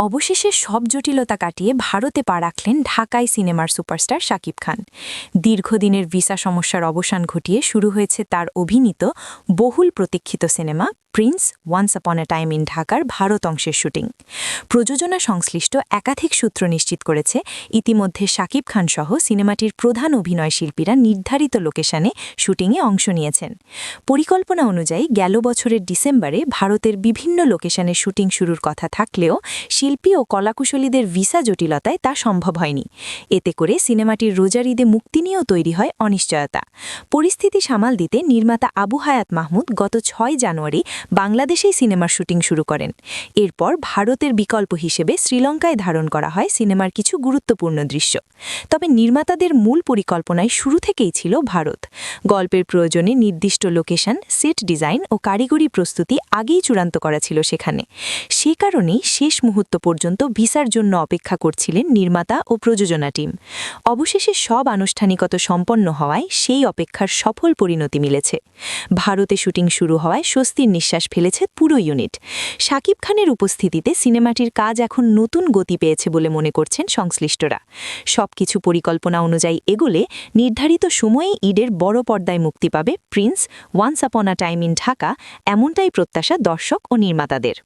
অবশেষে সব জটিলতা কাটিয়ে ভারতে পা রাখলেন ঢাকায় সিনেমার সুপারস্টার শাকিব খান। দীর্ঘদিনের ভিসা সমস্যার অবসান ঘটিয়ে শুরু হয়েছে তার অভিনীত বহুল প্রতীক্ষিত cinema Prince once upon A time in ঢাকার ভারত অংশের শুটিং। প্রযোজনা সংশ্লিষ্ট একাধিক সূত্র নিশ্চিত করেছে ইতিমধ্যে শাকিব খান সহ সিনেমাটির প্রধান অভিনয় শিল্পীরা নির্ধারিত লোকেশনে শুটিংয়ে অংশ নিয়েছেন। পরিকল্পনা অনুযায়ী গেল বছরের ডিসেম্বরে ভারতের বিভিন্ন লোকেশনে শুটিং শুরুর কথা থাকলেও শিল্পী ও কলাকুশলীদের ভিসা জটিলতায় তা সম্ভব হয়নি। এতে করে সিনেমাটির রোজার ঈদে মুক্তি নিয়েও তৈরি হয় অনিশ্চয়তা। পরিস্থিতি সামাল দিতে নির্মাতা আবু হায়াত মাহমুদ গত ৬ জানুয়ারি বাংলাদেশেই সিনেমার শুটিং শুরু করেন। এরপর ভারতের বিকল্প হিসেবে শ্রীলঙ্কায় ধারণ করা হয় সিনেমার কিছু গুরুত্বপূর্ণ দৃশ্য। তবে নির্মাতাদের মূল পরিকল্পনায় শুরু থেকেই ছিল ভারত। গল্পের প্রয়োজনে নির্দিষ্ট লোকেশন, সেট ডিজাইন ও কারিগরি প্রস্তুতি আগেই চূড়ান্ত করা ছিল সেখানে। সে কারণেই শেষ মুহূর্ত পর্যন্ত ভিসার জন্য অপেক্ষা করছিলেন নির্মাতা ও প্রযোজনা টিম। অবশেষে সব আনুষ্ঠানিকতা সম্পন্ন হওয়ায় সেই অপেক্ষার সফল পরিণতি মিলেছে। ভারতে শুটিং শুরু হওয়ায় স্বস্তির নিঃশ্বাস ফেলেছে পুরো ইউনিট। শাকিব খানের উপস্থিতিতে সিনেমাটির কাজ এখন নতুন গতি পেয়েছে বলে মনে করছেন সংশ্লিষ্টরা। সবকিছু পরিকল্পনা অনুযায়ী এগোলে নির্ধারিত সময়েই ঈদের বড় পর্দায় মুক্তি পাবে Prince once upon a time in Dhaka, এমনটাই প্রত্যাশা দর্শক ও নির্মাতাদের।